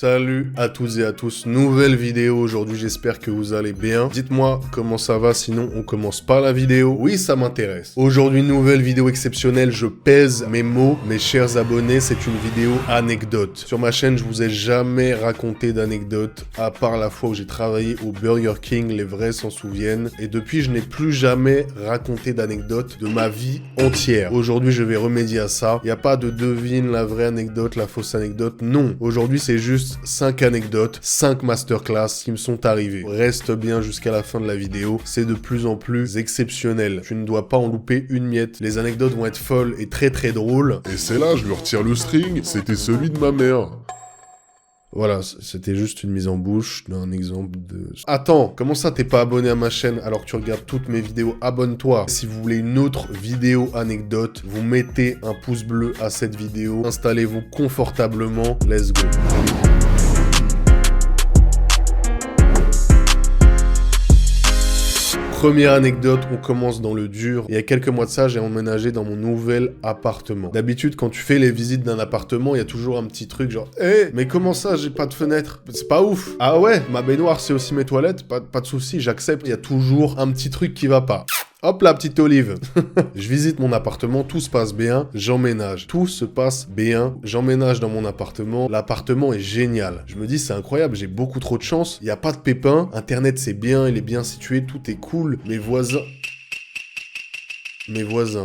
Salut à toutes et à tous, nouvelle vidéo aujourd'hui, j'espère que vous allez bien. Dites-moi comment ça va, sinon on commence pas la vidéo. Oui, ça m'intéresse. Aujourd'hui, nouvelle vidéo exceptionnelle, je pèse mes mots, mes chers abonnés, c'est une vidéo anecdote. Sur ma chaîne, je vous ai jamais raconté d'anecdote, à part la fois où j'ai travaillé au Burger King, les vrais s'en souviennent. Et depuis, je n'ai plus jamais raconté d'anecdote de ma vie entière. Aujourd'hui, je vais remédier à ça. Il n'y a pas de devine la vraie anecdote, la fausse anecdote, non. Aujourd'hui, c'est juste 5 anecdotes, 5 masterclass qui me sont arrivées. Reste bien jusqu'à la fin de la vidéo, c'est de plus en plus exceptionnel. Tu ne dois pas en louper une miette. Les anecdotes vont être folles et très très drôles. Et c'est là, je lui retire le string, c'était celui de ma mère. Voilà, c'était juste une mise en bouche d'un exemple de... Attends, comment ça t'es pas abonné à ma chaîne alors que tu regardes toutes mes vidéos? Abonne-toi. Si vous voulez une autre vidéo anecdote, vous mettez un pouce bleu à cette vidéo. Installez-vous confortablement. Let's go. Première anecdote, on commence dans le dur. Il y a quelques mois de ça, j'ai emménagé dans mon nouvel appartement. D'habitude, quand tu fais les visites d'un appartement, il y a toujours un petit truc genre « Hé, mais comment ça, j'ai pas de fenêtre? C'est pas ouf. Ah ouais, ma baignoire, c'est aussi mes toilettes? Pas de souci, j'accepte. » Il y a toujours un petit truc qui va pas. Hop la petite olive. Je visite mon appartement, tout se passe bien, j'emménage. Tout se passe bien, j'emménage dans mon appartement. L'appartement est génial. Je me dis c'est incroyable, j'ai beaucoup trop de chance. Il n'y a pas de pépins. Internet c'est bien, il est bien situé, tout est cool. Mes voisins...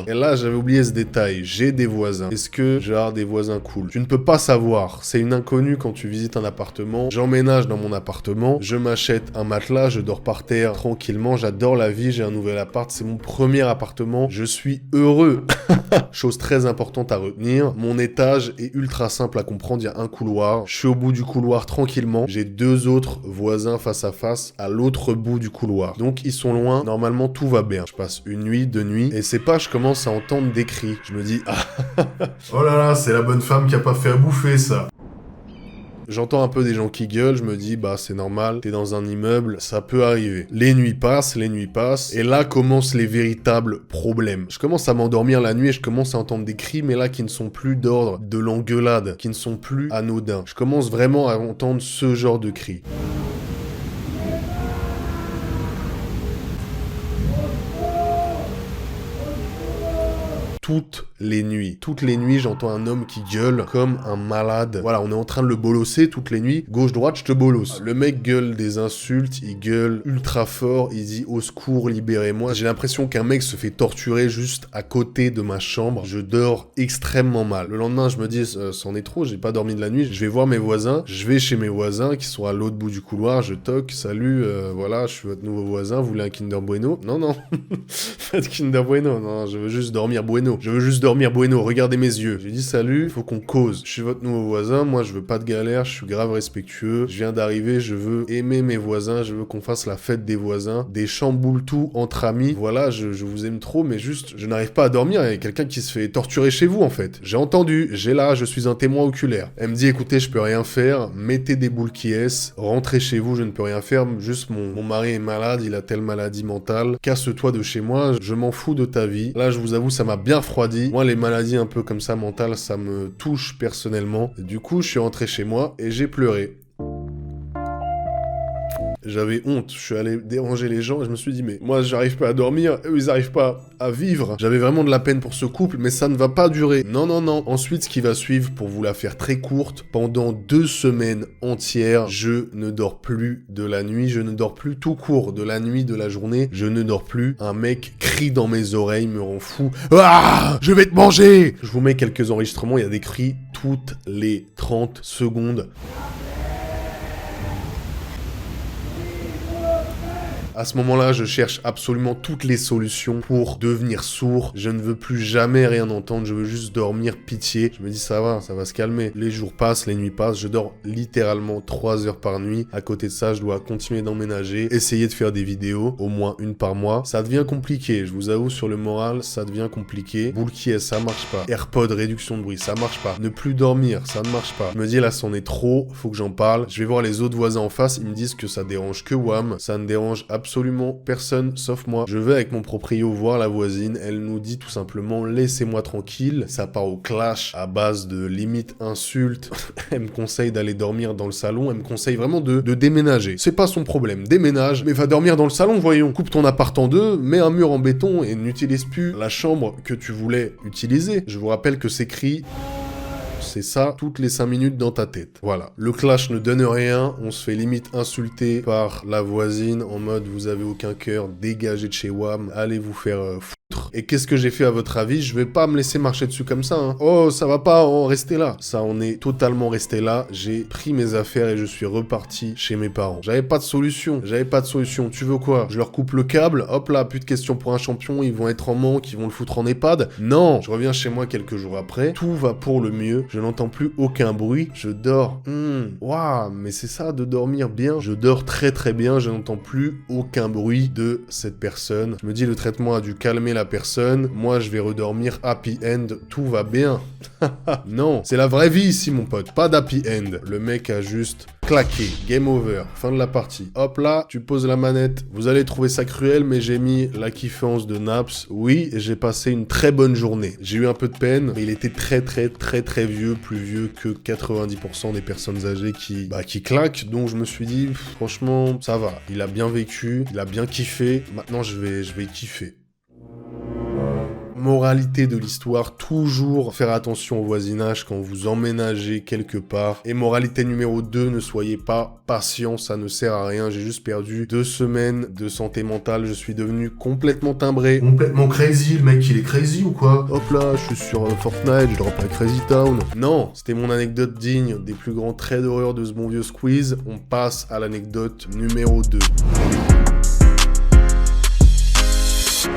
Et là, j'avais oublié ce détail. J'ai des voisins. Est-ce que j'ai des voisins cool? Tu ne peux pas savoir. C'est une inconnue quand tu visites un appartement. J'emménage dans mon appartement. Je m'achète un matelas. Je dors par terre tranquillement. J'adore la vie. J'ai un nouvel appart. C'est mon premier appartement. Je suis heureux. Chose très importante à retenir. Mon étage est ultra simple à comprendre. Il y a un couloir. Je suis au bout du couloir tranquillement. J'ai deux autres voisins face à face à l'autre bout du couloir. Donc, ils sont loin. Normalement, tout va bien. Je passe une nuit, 2 nuits. Et c'est pas, je commence à entendre des cris. Je me dis, ah, Oh là là, c'est la bonne femme qui a pas fait à bouffer, ça. J'entends un peu des gens qui gueulent, je me dis, bah c'est normal, t'es dans un immeuble, ça peut arriver. Les nuits passent, et là commencent les véritables problèmes. Je commence à m'endormir la nuit et je commence à entendre des cris, mais là qui ne sont plus d'ordre de l'engueulade, qui ne sont plus anodins. Je commence vraiment à entendre ce genre de cris. Toutes les nuits, j'entends un homme qui gueule comme un malade. Voilà, on est en train de le bolosser toutes les nuits. Gauche-droite, je te bolosse. Le mec gueule des insultes, il gueule ultra fort, il dit au secours, libérez-moi. J'ai l'impression qu'un mec se fait torturer juste à côté de ma chambre. Je dors extrêmement mal. Le lendemain, je me dis, c'en est trop, j'ai pas dormi de la nuit. Je vais voir mes voisins. Je vais chez mes voisins qui sont à l'autre bout du couloir. Je toque, salut, voilà, je suis votre nouveau voisin. Vous voulez un Kinder Bueno? Non, pas de Kinder Bueno. Non, je veux juste dormir Bueno. Regardez mes yeux. J'ai dit salut, faut qu'on cause. Je suis votre nouveau voisin, moi je veux pas de galère, je suis grave respectueux. Je viens d'arriver, je veux aimer mes voisins, je veux qu'on fasse la fête des voisins, des chamboule tout entre amis. Voilà, je vous aime trop, mais juste, je n'arrive pas à dormir. Il y a quelqu'un qui se fait torturer chez vous en fait. J'ai entendu, je suis un témoin oculaire. Elle me dit écoutez, je peux rien faire, mettez des boules qui est, rentrez chez vous, je ne peux rien faire. Juste mon mari est malade, il a telle maladie mentale. Casse-toi de chez moi, je m'en fous de ta vie. Là, je vous avoue, ça m'a bien refroidi. Moi, les maladies un peu comme ça mentales, ça me touche personnellement. Et du coup, je suis rentré chez moi et j'ai pleuré. J'avais honte, je suis allé déranger les gens et je me suis dit mais moi j'arrive pas à dormir, eux ils arrivent pas à vivre. J'avais vraiment de la peine pour ce couple mais ça ne va pas durer. Non. Ensuite ce qui va suivre, pour vous la faire très courte, pendant 2 semaines entières, je ne dors plus de la nuit, je ne dors plus tout court de la nuit, de la journée, je ne dors plus. Un mec crie dans mes oreilles, me rend fou. Ah, je vais te manger! Je vous mets quelques enregistrements, il y a des cris toutes les 30 secondes. À ce moment-là, je cherche absolument toutes les solutions pour devenir sourd. Je ne veux plus jamais rien entendre, je veux juste dormir, pitié. Je me dis ça va se calmer. Les jours passent, les nuits passent, je dors littéralement 3 heures par nuit. À côté de ça, je dois continuer d'emménager, essayer de faire des vidéos, au moins une par mois. Ça devient compliqué, je vous avoue, sur le moral, ça devient compliqué. Boule qui est, ça marche pas. AirPod, réduction de bruit, ça marche pas. Ne plus dormir, ça ne marche pas. Je me dis là, c'en est trop, faut que j'en parle. Je vais voir les autres voisins en face, ils me disent que ça dérange que WAM, ça ne dérange absolument absolument personne sauf moi. Je vais avec mon proprio voir la voisine, elle nous dit tout simplement laissez-moi tranquille, ça part au clash à base de limite insultes. Elle me conseille d'aller dormir dans le salon, elle me conseille vraiment de déménager. C'est pas son problème, déménage, mais va dormir dans le salon, voyons. Coupe ton appart en deux, mets un mur en béton et n'utilise plus la chambre que tu voulais utiliser. Je vous rappelle que c'est écrit... C'est ça, toutes les 5 minutes dans ta tête. Voilà. Le clash ne donne rien, on se fait limite insulter par la voisine en mode vous avez aucun cœur, dégagez de chez WAM, allez vous faire foutre. Et qu'est-ce que j'ai fait à votre avis? Je vais pas me laisser marcher dessus comme ça, hein. Oh, ça va pas, on rester là. Ça, on est totalement resté là. J'ai pris mes affaires et je suis reparti chez mes parents. J'avais pas de solution. Tu veux quoi? Je leur coupe le câble, hop là, plus de questions pour un champion, ils vont être en manque, ils vont le foutre en EHPAD. Non, je reviens chez moi quelques jours après, tout va pour le mieux, je n'entends plus aucun bruit, je dors. Waouh, mais c'est ça de dormir bien. Je dors très très bien, je n'entends plus aucun bruit de cette personne. Je me dis le traitement a dû calmer la personne, moi je vais redormir happy end, tout va bien. Non, c'est la vraie vie ici mon pote, pas d'happy end. Le mec a juste claqué, game over, fin de la partie. Hop là, tu poses la manette, vous allez trouver ça cruel mais j'ai mis la kiffance de Naps. Oui, j'ai passé une très bonne journée. J'ai eu un peu de peine, mais il était très vieux, plus vieux que 90% des personnes âgées qui claquent, donc je me suis dit, franchement, ça va. Il a bien vécu, il a bien kiffé, maintenant je vais kiffer. Moralité de l'histoire, toujours faire attention au voisinage quand vous emménagez quelque part. Et moralité numéro 2, ne soyez pas patient, ça ne sert à rien. J'ai juste perdu 2 semaines de santé mentale, je suis devenu complètement timbré. Complètement crazy, le mec il est crazy ou quoi? Hop là, je suis sur Fortnite, je drop à Crazy Town. Non, c'était mon anecdote digne des plus grands traits d'horreur de ce bon vieux squeeze. On passe à l'anecdote numéro 2.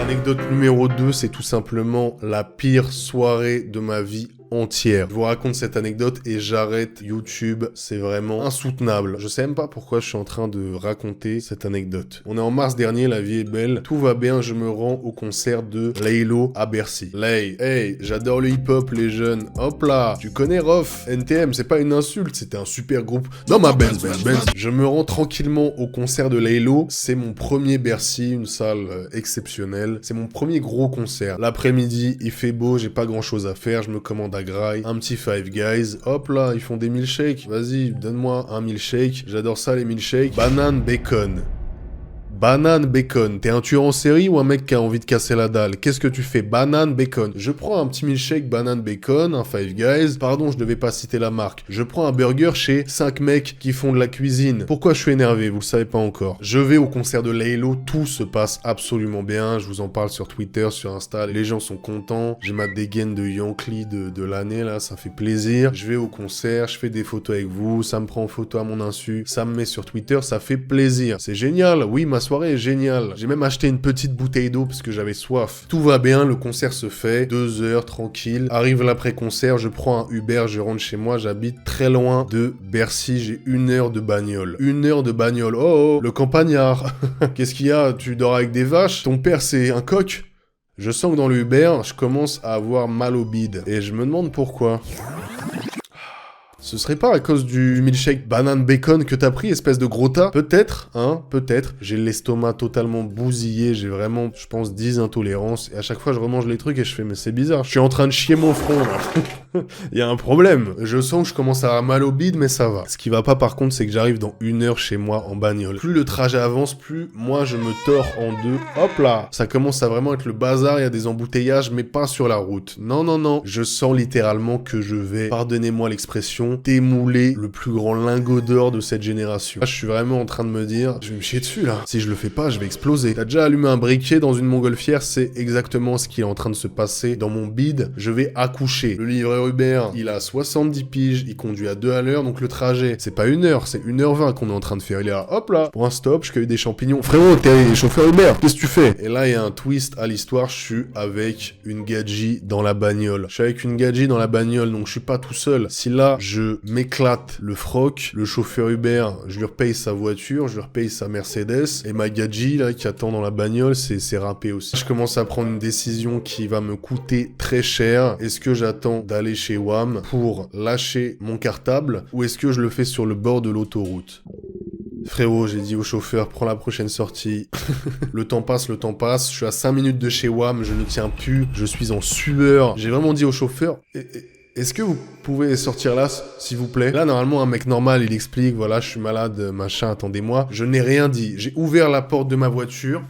Anecdote numéro 2, c'est tout simplement la pire soirée de ma vie entière. Je vous raconte cette anecdote et j'arrête YouTube, c'est vraiment insoutenable. Je sais même pas pourquoi je suis en train de raconter cette anecdote. On est en mars dernier, la vie est belle, tout va bien, je me rends au concert de Laylo à Bercy. Lay, hey, j'adore le hip-hop les jeunes. Hop là, tu connais Rof, NTM, c'est pas une insulte, c'était un super groupe. Non ma Benz. Je me rends tranquillement au concert de Laylo, c'est mon premier Bercy, une salle exceptionnelle. C'est mon premier gros concert. L'après-midi, il fait beau, j'ai pas grand chose à faire, je me commande à graille, un petit Five Guys, hop là, ils font des milkshakes, vas-y, donne-moi un milkshake, j'adore ça les milkshakes, banane bacon. Banane bacon, t'es un tueur en série ou un mec qui a envie de casser la dalle? Qu'est-ce que tu fais? Banane bacon. Je prends un petit milkshake banane bacon, un Five Guys, pardon je devais pas citer la marque. Je prends un burger chez 5 mecs qui font de la cuisine. Pourquoi je suis énervé? Vous le savez pas encore. Je vais au concert de Laylo, tout se passe absolument bien, je vous en parle sur Twitter, sur Insta, les gens sont contents, j'ai ma dégaine de Yankee de l'année là, ça fait plaisir. Je vais au concert, je fais des photos avec vous, ça me prend en photo à mon insu, ça me met sur Twitter, ça fait plaisir. C'est génial, oui ma soirée est géniale. J'ai même acheté une petite bouteille d'eau parce que j'avais soif. Tout va bien, le concert se fait, 2 heures tranquille. Arrive l'après-concert, je prends un Uber, je rentre chez moi, j'habite très loin de Bercy, j'ai 1 heure de bagnole. 1 heure de bagnole, oh, le campagnard. Qu'est-ce qu'il y a? Tu dors avec des vaches? Ton père c'est un coq? Je sens que dans le Uber, je commence à avoir mal au bide. Et je me demande pourquoi. Ce serait pas à cause du milkshake banane bacon que t'as pris, espèce de gros tas? Peut-être, hein, peut-être. J'ai l'estomac totalement bousillé, j'ai vraiment, je pense, 10 intolérances. Et à chaque fois, je remange les trucs et je fais, mais c'est bizarre. Je suis en train de chier mon front, là. Il y a un problème. Je sens que je commence à avoir mal au bide, mais ça va. Ce qui va pas, par contre, c'est que j'arrive dans 1 heure chez moi en bagnole. Plus le trajet avance, plus moi, je me tords en deux. Hop là! Ça commence à vraiment être le bazar, il y a des embouteillages, mais pas sur la route. Non, non, non. Je sens littéralement que je vais, pardonnez-moi l'expression, démouler le plus grand lingot d'or de cette génération. Là, je suis vraiment en train de me dire, je vais me chier dessus là. Si je le fais pas, je vais exploser. T'as déjà allumé un briquet dans une montgolfière, c'est exactement ce qui est en train de se passer dans mon bide. Je vais accoucher. Le livreur Uber, il a 70 piges, il conduit à 2 à l'heure, donc le trajet, c'est pas 1 heure, c'est 1h20 qu'on est en train de faire. Il est là, hop là, pour un stop, je cueille des champignons. Frérot, t'es chauffeur Uber, qu'est-ce que tu fais? Et là, il y a un twist à l'histoire, je suis avec une gadji dans la bagnole. Je suis avec une gadji dans la bagnole, donc je suis pas tout seul. Si là, je m'éclate le froc, le chauffeur Uber, je lui repaye sa voiture, je lui repaye sa Mercedes, et ma gadji, là, qui attend dans la bagnole, c'est râpé aussi. Je commence à prendre une décision qui va me coûter très cher. Est-ce que j'attends d'aller chez WAM pour lâcher mon cartable, ou est-ce que je le fais sur le bord de l'autoroute? Frérot, j'ai dit au chauffeur, prends la prochaine sortie. Le temps passe, je suis à 5 minutes de chez WAM, je ne tiens plus, je suis en sueur. J'ai vraiment dit au chauffeur... Est-ce que vous pouvez sortir là, s'il vous plaît? Là, normalement, un mec normal, il explique, voilà, je suis malade, machin, attendez-moi. Je n'ai rien dit. J'ai ouvert la porte de ma voiture.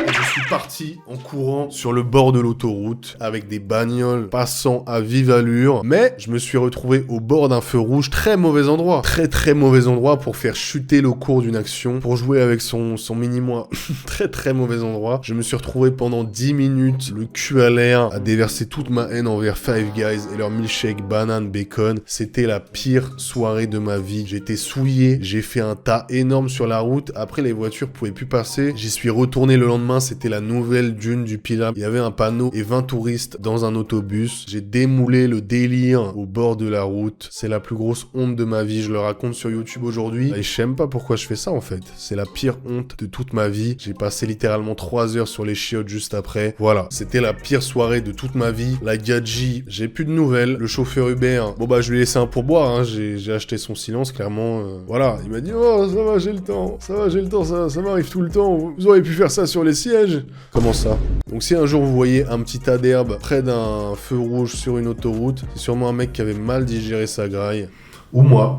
Et je suis parti en courant sur le bord de l'autoroute avec des bagnoles passant à vive allure. Mais je me suis retrouvé au bord d'un feu rouge, très mauvais endroit. Très très mauvais endroit pour faire chuter le cours d'une action, pour jouer avec son mini-moi. Très très mauvais endroit. Je me suis retrouvé pendant 10 minutes, le cul à l'air, à déverser toute ma haine envers Five Guys et leur milkshake banane bacon. C'était la pire soirée de ma vie. J'étais souillé, j'ai fait un tas énorme sur la route. Après, les voitures pouvaient plus passer. J'y suis retourné le lendemain. C'était la nouvelle dune du Pilat. Il y avait un panneau et 20 touristes dans un autobus. J'ai démoulé le délire au bord de la route. C'est la plus grosse honte de ma vie. Je le raconte sur YouTube aujourd'hui. Et je sais même pas pourquoi je fais ça en fait. C'est la pire honte de toute ma vie. J'ai passé littéralement 3 heures sur les chiottes juste après. Voilà. C'était la pire soirée de toute ma vie. La Gadji, j'ai plus de nouvelles. Le chauffeur Uber, bon bah je lui ai laissé un pourboire. Hein. J'ai acheté son silence clairement. Voilà. Il m'a dit oh ça va j'ai le temps. Ça va j'ai le temps. Ça m'arrive tout le temps. Vous auriez pu faire ça sur les sièges. Comment ça? Donc si un jour vous voyez un petit tas d'herbe près d'un feu rouge sur une autoroute, c'est sûrement un mec qui avait mal digéré sa graille. Ou moi.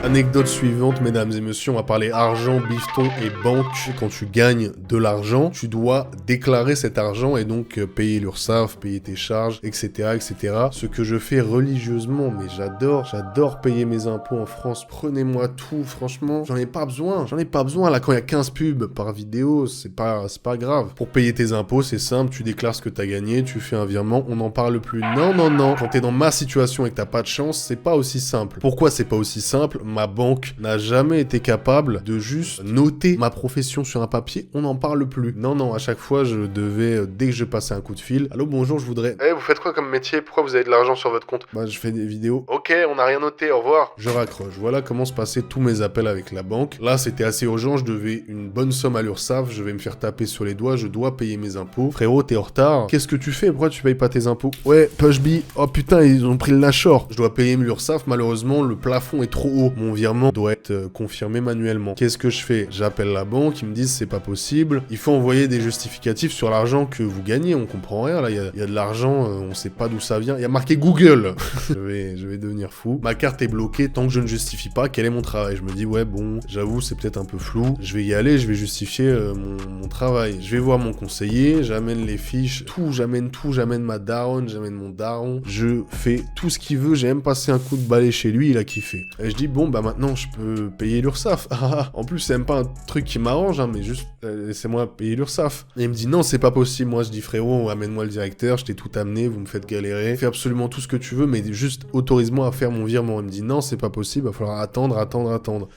Anecdote suivante, mesdames et messieurs, on va parler argent, bifton et banque. Quand tu gagnes de l'argent, tu dois déclarer cet argent et donc payer l'URSSAF, payer tes charges, etc., etc. Ce que je fais religieusement, mais j'adore payer mes impôts en France. Prenez-moi tout, franchement, j'en ai pas besoin. Là, quand il y a 15 pubs par vidéo, c'est pas grave. Pour payer tes impôts, c'est simple, tu déclares ce que t'as gagné, tu fais un virement, on n'en parle plus. Non. Quand t'es dans ma situation et que t'as pas de chance, c'est pas aussi simple. Pourquoi c'est pas aussi simple? Ma banque n'a jamais été capable de juste noter ma profession sur un papier, on n'en parle plus. Non, à chaque fois, je devais, dès que je passais un coup de fil, allô, bonjour, je voudrais... vous faites quoi comme métier? Pourquoi vous avez de l'argent sur votre compte? Bah, je fais des vidéos. Ok, on n'a rien noté, au revoir. Je raccroche. Voilà comment se passaient tous mes appels avec la banque. Là, c'était assez urgent, je devais une bonne somme à l'URSSAF, je vais me faire taper sur les doigts, je dois payer mes impôts. Frérot, t'es en retard. Qu'est-ce que tu fais? Pourquoi tu payes pas tes impôts? Ouais, Pushby. Oh putain, ils ont pris le Nachor. Je dois payer l'URSSAF, malheureusement, le plafond est trop haut. Mon virement doit être confirmé manuellement. Qu'est-ce que je fais? J'appelle la banque, ils me disent c'est pas possible. Il faut envoyer des justificatifs sur l'argent que vous gagnez, on comprend rien là, il y a de l'argent, on sait pas d'où ça vient. Il y a marqué Google. je vais devenir fou. Ma carte est bloquée tant que je ne justifie pas quel est mon travail. Je me dis ouais bon, j'avoue c'est peut-être un peu flou. Je vais y aller, je vais justifier mon travail. Je vais voir mon conseiller, j'amène les fiches, j'amène ma daronne, j'amène mon daron. Je fais tout ce qu'il veut, j'ai même passé un coup de balai chez lui, il a kiffé. Et je dis bon bah maintenant je peux payer l'URSSAF. En plus c'est même pas un truc qui m'arrange hein, mais juste laissez-moi payer l'URSSAF. Et il me dit non c'est pas possible. Moi je dis frérot amène-moi le directeur, je t'ai tout amené, vous me faites galérer, fais absolument tout ce que tu veux mais juste autorise-moi à faire mon virement. Il me dit non c'est pas possible, va falloir attendre.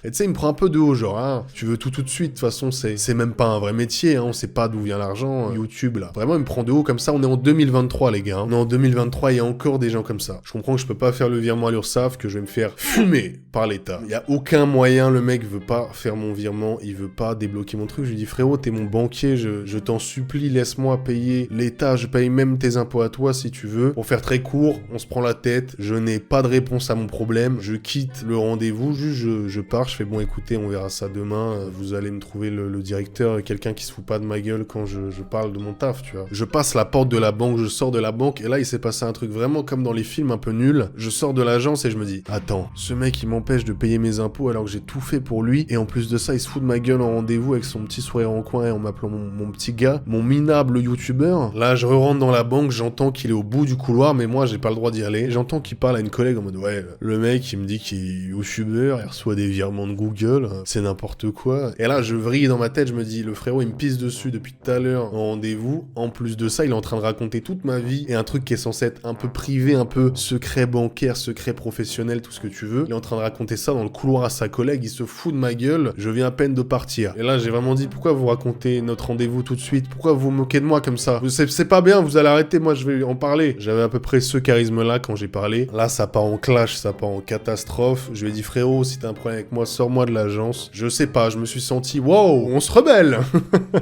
Et tu sais il me prend un peu de haut genre hein, tu veux tout de suite, de toute façon c'est même pas un vrai métier hein, on sait pas d'où vient l'argent, YouTube là. Vraiment il me prend de haut comme ça, on est en 2023 les gars. Hein. On est en 2023, il y a encore des gens comme ça. Je comprends que je peux pas faire le virement à l'URSSAF, que je vais me faire fumer par l'État. Il y a aucun moyen, le mec veut pas faire mon virement, il veut pas débloquer mon truc. Je lui dis frérot, t'es mon banquier, je t'en supplie, laisse-moi payer l'État, je paye même tes impôts à toi si tu veux. Pour faire très court, on se prend la tête, je n'ai pas de réponse à mon problème, je quitte le rendez-vous, juste je pars, je fais bon écoutez, on verra ça demain, vous allez me trouver le directeur, quelqu'un qui se fout pas de ma gueule quand je parle de mon taf, tu vois. Je passe la porte de la banque, je sors de la banque et là il s'est passé un truc vraiment comme dans les films un peu nuls. Je sors de l'agence et je me dis attends, ce mec il m'empêche de payer mes impôts alors que j'ai tout fait pour lui et en plus de ça il se fout de ma gueule en rendez-vous avec son petit sourire en coin et en m'appelant mon petit gars, mon minable youtubeur. Là je rentre dans la banque, j'entends qu'il est au bout du couloir mais moi j'ai pas le droit d'y aller. J'entends qu'il parle à une collègue en mode ouais le mec il me dit qu'il est youtubeur, il reçoit des virements de Google, c'est n'importe quoi. Et là je vrille dans ma tête, je me dis le frérot il me pisse dessus depuis tout à l'heure en rendez-vous. En plus de ça il est en train de raconter toute ma vie et un truc qui est censé être un peu privé, un peu secret bancaire, secret professionnel, tout ce que tu veux. Il est en train de raconter ça dans le couloir à sa collègue, il se fout de ma gueule, je viens à peine de partir. Et là, j'ai vraiment dit, pourquoi vous racontez notre rendez-vous tout de suite? Pourquoi vous moquez de moi comme ça? C'est pas bien, vous allez arrêter, moi je vais en parler. J'avais à peu près ce charisme-là quand j'ai parlé. Là, ça part en clash, ça part en catastrophe. Je lui ai dit, frérot, si t'as un problème avec moi, sors-moi de l'agence. Je sais pas, je me suis senti, wow, on se rebelle.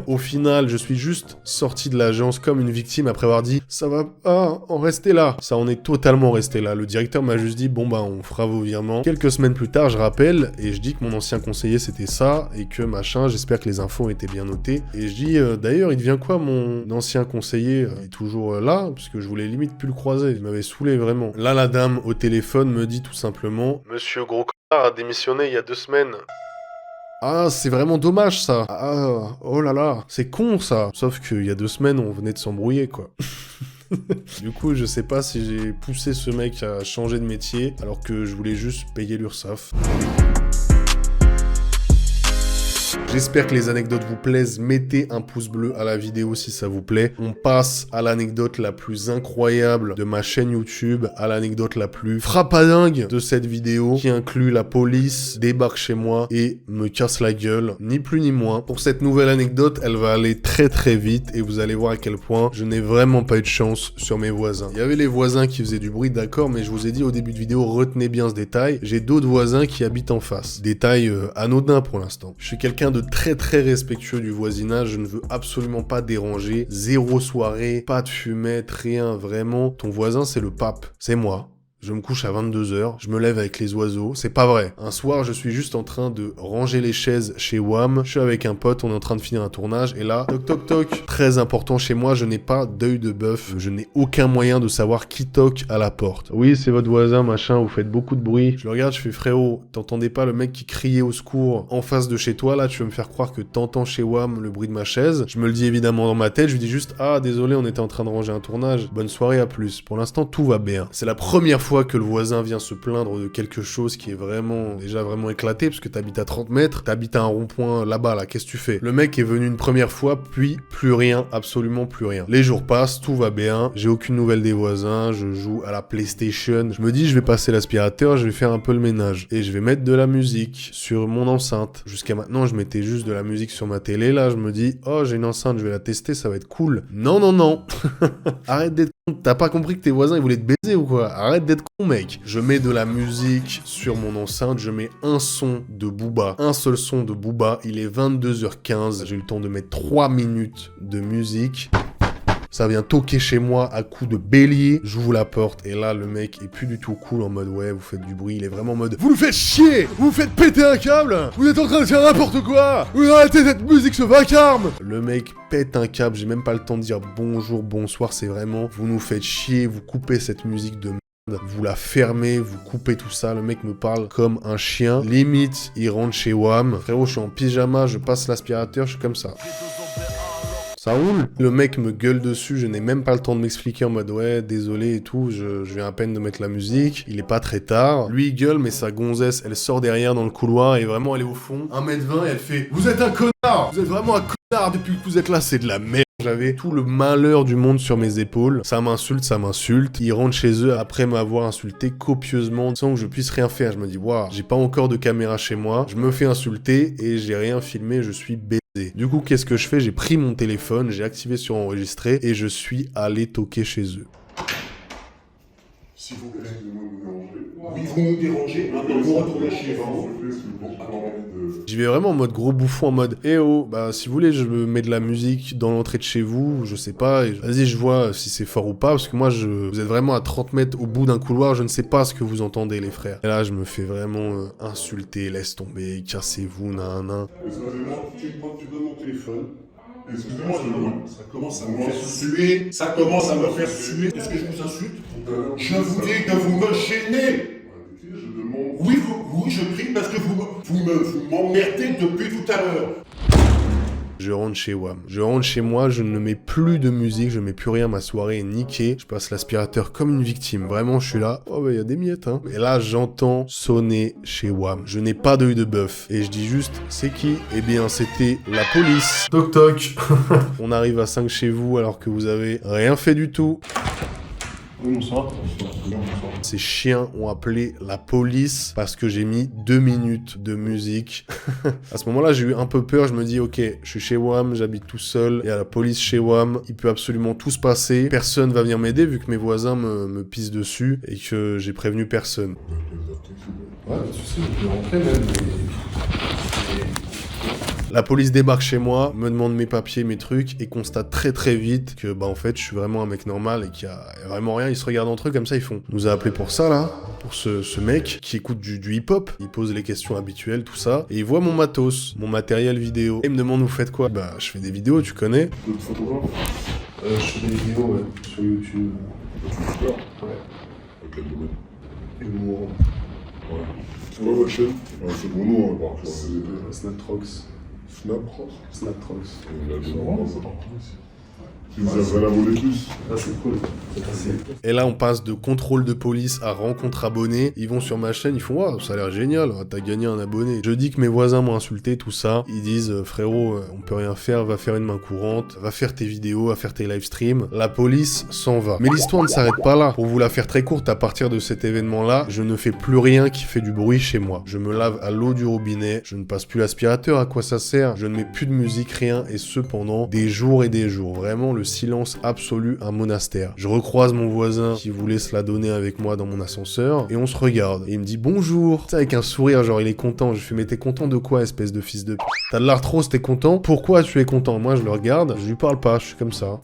Au final, je suis juste sorti de l'agence comme une victime après avoir dit, ça va en rester là. Ça en est totalement resté là. Le directeur m'a juste dit, bon bah, on fera vos virements. Quelques semaines plus tard, je rappelle, et je dis que mon ancien conseiller c'était ça, et que machin, j'espère que les infos ont été bien notées. Et je dis, d'ailleurs, il devient quoi mon ancien conseiller? Il est toujours là, puisque je voulais limite plus le croiser. Il m'avait saoulé vraiment. Là, la dame au téléphone me dit tout simplement, Monsieur Gros a démissionné il y a 2 semaines. Ah, c'est vraiment dommage ça. Ah, oh là là, c'est con ça. Sauf qu'il y a 2 semaines, on venait de s'embrouiller quoi. Du coup, je sais pas si j'ai poussé ce mec à changer de métier alors que je voulais juste payer l'URSSAF. J'espère que les anecdotes vous plaisent. Mettez un pouce bleu à la vidéo si ça vous plaît. On passe à l'anecdote la plus incroyable de ma chaîne YouTube, à l'anecdote la plus frappadingue de cette vidéo, qui inclut la police débarque chez moi et me casse la gueule, ni plus ni moins. Pour cette nouvelle anecdote, elle va aller très très vite et vous allez voir à quel point je n'ai vraiment pas eu de chance sur mes voisins. Il y avait les voisins qui faisaient du bruit, d'accord, mais je vous ai dit au début de vidéo, retenez bien ce détail. J'ai d'autres voisins qui habitent en face. Détail anodin pour l'instant. Je suis quelqu'un de très très respectueux du voisinage, je ne veux absolument pas déranger, zéro soirée, pas de fumette, rien, vraiment. Ton voisin c'est le pape, c'est moi. Je me couche à 22h, je me lève avec les oiseaux, c'est pas vrai. Un soir, je suis juste en train de ranger les chaises chez WAM, je suis avec un pote, on est en train de finir un tournage, et là, toc toc toc, très important chez moi, je n'ai pas d'œil de bœuf, je n'ai aucun moyen de savoir qui toque à la porte. Oui, c'est votre voisin, machin, vous faites beaucoup de bruit. Je le regarde, je fais frérot, t'entendais pas le mec qui criait au secours en face de chez toi, là, tu veux me faire croire que t'entends chez WAM le bruit de ma chaise. Je me le dis évidemment dans ma tête, je lui dis juste, ah désolé, on était en train de ranger un tournage, bonne soirée, à plus. Pour l'instant, tout va bien. C'est la première fois que le voisin vient se plaindre de quelque chose qui est vraiment, déjà vraiment éclaté, parce que t'habites à 30 mètres, t'habites à un rond-point là-bas, là, qu'est-ce que tu fais? Le mec est venu une première fois, puis plus rien, absolument plus rien. Les jours passent, tout va bien, j'ai aucune nouvelle des voisins, je joue à la PlayStation, je me dis je vais passer l'aspirateur, je vais faire un peu le ménage, et je vais mettre de la musique sur mon enceinte. Jusqu'à maintenant, je mettais juste de la musique sur ma télé, là, je me dis, oh, j'ai une enceinte, je vais la tester, ça va être cool. Non, non, non. Arrête d'être con, t'as pas compris que tes voisins, ils voulaient te baiser ou quoi? Arrête d'être con, mec. Je mets de la musique sur mon enceinte, je mets un son de Booba, un seul son de Booba, il est 22h15, j'ai eu le temps de mettre 3 minutes de musique. Ça vient toquer chez moi à coups de bélier, j'ouvre la porte et là le mec est plus du tout cool en mode ouais vous faites du bruit, il est vraiment en mode vous nous faites chier, vous faites péter un câble, vous êtes en train de faire n'importe quoi, vous arrêtez cette musique ce vacarme. Le mec pète un câble, j'ai même pas le temps de dire bonjour, bonsoir, c'est vraiment vous nous faites chier, vous coupez cette musique de merde, vous la fermez, vous coupez tout ça, le mec me parle comme un chien, limite il rentre chez WAM, frérot je suis en pyjama, je passe l'aspirateur, je suis comme ça. Ça roule. Le mec me gueule dessus, je n'ai même pas le temps de m'expliquer en mode ouais, désolé et tout, je viens à peine de mettre la musique, il est pas très tard. Lui il gueule mais sa gonzesse, elle sort derrière dans le couloir et vraiment elle est au fond, 1m20 et elle fait vous êtes un connard, vous êtes vraiment un connard depuis que vous êtes là, c'est de la merde. J'avais tout le malheur du monde sur mes épaules, ça m'insulte. Ils rentrent chez eux après m'avoir insulté copieusement sans que je puisse rien faire. Je me dis waouh, j'ai pas encore de caméra chez moi, je me fais insulter et j'ai rien filmé, je suis baisé. Du coup, qu'est-ce que je fais? J'ai pris mon téléphone, j'ai activé sur enregistrer et je suis allé toquer chez eux. S'il vous plaît, oui, vous nous dérangez, maintenant vous retournez chez vous. J'y vais vraiment en mode gros bouffon, en mode eh oh, bah si vous voulez, je me mets de la musique dans l'entrée de chez vous, je sais pas, vas-y, je vois si c'est fort ou pas, parce que moi, vous êtes vraiment à 30 mètres au bout d'un couloir, je ne sais pas ce que vous entendez, les frères. Et là, je me fais vraiment insulter, laisse tomber, cassez-vous, nan. Excusez-moi, tu donnes mon téléphone. Excusez-moi, ça commence à me faire suer. Ça commence à me faire suer. Est-ce que je vous insulte? Je vous dis que vous me gênez. Oui, je crie parce que vous m'emmerdez depuis tout à l'heure. Je rentre chez WAM. Je rentre chez moi, je ne mets plus de musique, je mets plus rien, ma soirée est niquée. Je passe l'aspirateur comme une victime. Vraiment, je suis là. Oh bah y a des miettes, hein. Et là, j'entends sonner chez WAM. Je n'ai pas d'œil de bœuf. Et je dis juste, c'est qui? Eh bien, c'était la police. Toc toc. On arrive à 5 chez vous alors que vous avez rien fait du tout. Oui, bonsoir. Ces chiens ont appelé la police parce que j'ai mis 2 minutes de musique. À ce moment-là, j'ai eu un peu peur. Je me dis, ok, je suis chez WAM, j'habite tout seul. Il y a la police chez WAM. Il peut absolument tout se passer. Personne va venir m'aider vu que mes voisins me pissent dessus et que j'ai prévenu personne. Ouais, pas de soucis, on peut rentrer même. La police débarque chez moi, me demande mes papiers, mes trucs, et constate très très vite que bah en fait je suis vraiment un mec normal et qu'il y a vraiment rien. Ils se regardent entre eux comme ça, ils font. On nous a appelé pour ça là, pour ce mec qui écoute du hip-hop. Il pose les questions habituelles, tout ça, et il voit mon matos, mon matériel vidéo. Et il me demande vous faites quoi? Bah je fais des vidéos, tu connais. D'autres photographes Je fais des vidéos ouais, sur YouTube. Super. Ouais. Dans quel domaine? Humour. Ouais. C'est quoi votre chaîne? C'est mon nom, hein, par contre. C'est Snatrox. Snapcross. Snatrox. On a dit non, ça. Vous avez un abonné plus? Ah, c'est cool. Et là, on passe de contrôle de police à rencontre abonnée. Ils vont sur ma chaîne, ils font « Waouh, ça a l'air génial, t'as gagné un abonné. » Je dis que mes voisins m'ont insulté, tout ça. Ils disent « Frérot, on peut rien faire, va faire une main courante, va faire tes vidéos, va faire tes live streams. » La police s'en va. Mais l'histoire ne s'arrête pas là. Pour vous la faire très courte, à partir de cet événement-là, je ne fais plus rien qui fait du bruit chez moi. Je me lave à l'eau du robinet, je ne passe plus l'aspirateur, à quoi ça sert? Je ne mets plus de musique, rien, et ce pendant des jours et des jours. Vraiment, le silence absolu, un monastère. Je recroise mon voisin qui voulait se la donner avec moi dans mon ascenseur et on se regarde. Et il me dit bonjour, tu sais, avec un sourire, genre il est content. Je fais mais t'es content de quoi, espèce de fils de p***? T'as de l'arthrose, t'es content? Pourquoi tu es content? Moi je le regarde, je lui parle pas, je suis comme ça.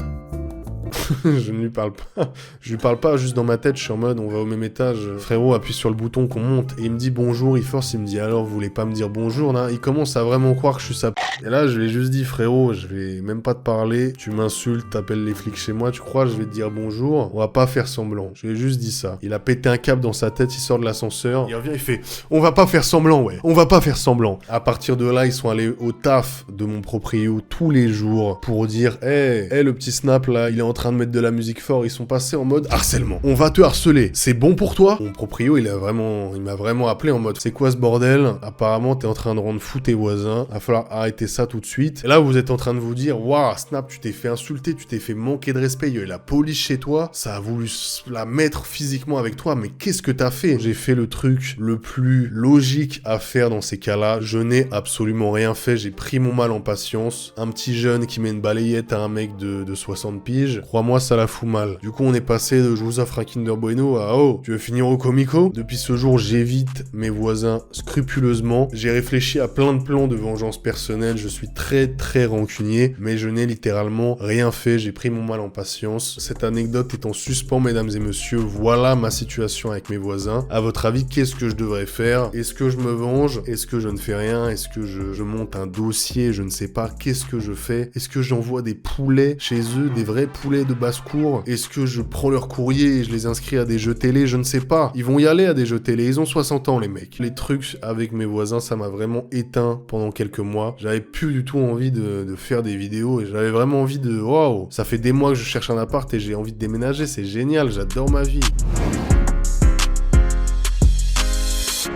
Je ne lui parle pas. Je lui parle pas, juste dans ma tête, je suis en mode on va au même étage. Frérot appuie sur le bouton qu'on monte et il me dit bonjour, il force, il me dit alors vous voulez pas me dire bonjour là? Il commence à vraiment croire que je suis sa p***. Et là je lui ai juste dit frérot, je vais même pas te parler, tu m'insultes, t'appelles les flics chez moi, tu crois je vais te dire bonjour? On va pas faire semblant. Je lui ai juste dit ça. Il a pété un câble dans sa tête, il sort de l'ascenseur, il revient, il fait on va pas faire semblant, ouais, on va pas faire semblant. À partir de là, ils sont allés au taf de mon proprio tous les jours pour dire hey, le petit Snap là, il est en train de mettre de la musique fort, ils sont passés en mode harcèlement. On va te harceler, c'est bon pour toi? Mon proprio, il m'a vraiment appelé en mode c'est quoi ce bordel? Apparemment, t'es en train de rendre fou tes voisins, va falloir arrêter ça tout de suite. Et là, vous êtes en train de vous dire waouh, Snap, tu t'es fait insulter, tu t'es fait manquer de respect, il y a eu la police chez toi, ça a voulu la mettre physiquement avec toi, mais qu'est-ce que t'as fait? J'ai fait le truc le plus logique à faire dans ces cas-là, je n'ai absolument rien fait, j'ai pris mon mal en patience. Un petit jeune qui met une balayette à un mec de 60 piges, crois-moi, ça la fout mal. Du coup, on est passé de je vous offre un Kinder Bueno à oh, tu veux finir au Comico? Depuis ce jour, j'évite mes voisins scrupuleusement. J'ai réfléchi à plein de plans de vengeance personnelle. Je suis très très rancunier, mais je n'ai littéralement rien fait. J'ai pris mon mal en patience. Cette anecdote est en suspens, mesdames et messieurs. Voilà ma situation avec mes voisins. À votre avis, qu'est-ce que je devrais faire? Est-ce que je me venge? Est-ce que je ne fais rien? Est-ce que je monte un dossier? Je ne sais pas. Qu'est-ce que je fais? Est-ce que j'envoie des poulets chez eux, des vrais poulets de basse-cour? Est-ce que je prends leur courrier et je les inscris à des jeux télé? Je ne sais pas. Ils vont y aller à des jeux télé. Ils ont 60 ans, les mecs. Les trucs avec mes voisins, ça m'a vraiment éteint pendant quelques mois. J'avais plus du tout envie de faire des vidéos et j'avais vraiment envie de... Waouh, ça fait des mois que je cherche un appart et j'ai envie de déménager. C'est génial, j'adore ma vie.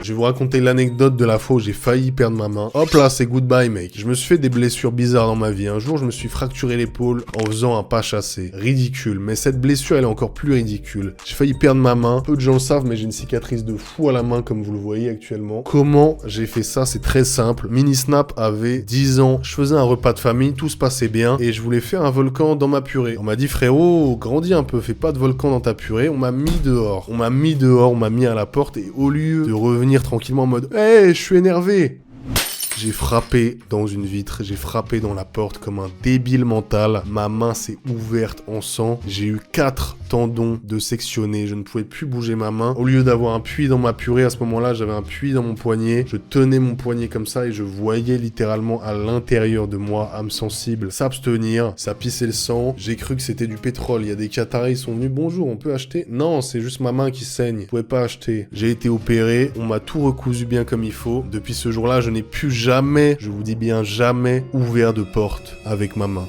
Je vais vous raconter l'anecdote de la fois où j'ai failli perdre ma main. Hop là, c'est goodbye, mec. Je me suis fait des blessures bizarres dans ma vie. Un jour, je me suis fracturé l'épaule en faisant un pas chassé. Ridicule. Mais cette blessure, elle est encore plus ridicule. J'ai failli perdre ma main. Peu de gens le savent, mais j'ai une cicatrice de fou à la main, comme vous le voyez actuellement. Comment j'ai fait ça? C'est très simple. Mini Snap avait 10 ans. Je faisais un repas de famille, tout se passait bien. Et je voulais faire un volcan dans ma purée. On m'a dit, frérot, grandis un peu, fais pas de volcan dans ta purée. On m'a mis dehors. On m'a mis à la porte. Et au lieu de revenir tranquillement en mode hey, je suis énervé, j'ai frappé dans une vitre, j'ai frappé dans la porte comme un débile mental. Ma main s'est ouverte en sang. J'ai eu 4 tendons de sectionnés. Je ne pouvais plus bouger ma main. Au lieu d'avoir un puits dans ma purée, à ce moment-là, j'avais un puits dans mon poignet. Je tenais mon poignet comme ça et je voyais littéralement à l'intérieur de moi, âme sensible, s'abstenir. Ça pissait le sang. J'ai cru que c'était du pétrole. Il y a des Qataris, ils sont venus. Bonjour, on peut acheter? Non, c'est juste ma main qui saigne. Je pouvais pas acheter. J'ai été opéré. On m'a tout recousu bien comme il faut. Depuis ce jour-là, je n'ai plus jamais, je vous dis bien jamais, ouvert de porte avec ma main.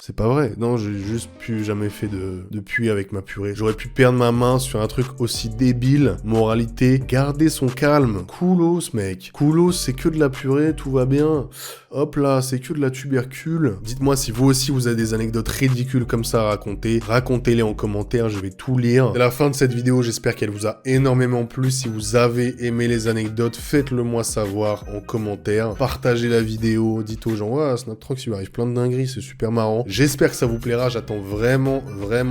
C'est pas vrai. Non, j'ai juste plus jamais fait de puits avec ma purée. J'aurais pu perdre ma main sur un truc aussi débile. Moralité, garder son calme. Coolos, mec. Coolos, c'est que de la purée, tout va bien. Hop là, c'est que de la tubercule. Dites-moi si vous aussi vous avez des anecdotes ridicules comme ça à raconter. Racontez-les en commentaire, je vais tout lire. C'est la fin de cette vidéo, j'espère qu'elle vous a énormément plu. Si vous avez aimé les anecdotes, faites-le moi savoir en commentaire. Partagez la vidéo, dites aux gens, ouais, Snaptrox, il m'arrive plein de dingueries, c'est super marrant. J'espère que ça vous plaira, j'attends vraiment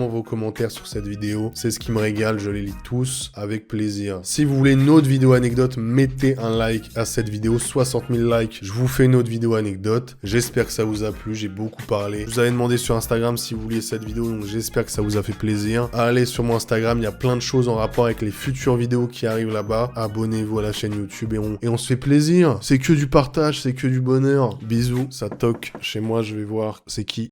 vos commentaires sur cette vidéo. C'est ce qui me régale, je les lis tous avec plaisir. Si vous voulez une autre vidéo anecdote, mettez un like à cette vidéo, 60 000 likes. Je vous fais une autre vidéo anecdote. J'espère que ça vous a plu, j'ai beaucoup parlé. Je vous avais demandé sur Instagram si vous vouliez cette vidéo, donc j'espère que ça vous a fait plaisir. Allez sur mon Instagram, il y a plein de choses en rapport avec les futures vidéos qui arrivent là-bas. Abonnez-vous à la chaîne YouTube et on se fait plaisir. C'est que du partage, c'est que du bonheur. Bisous, ça toque. Chez moi, je vais voir c'est qui.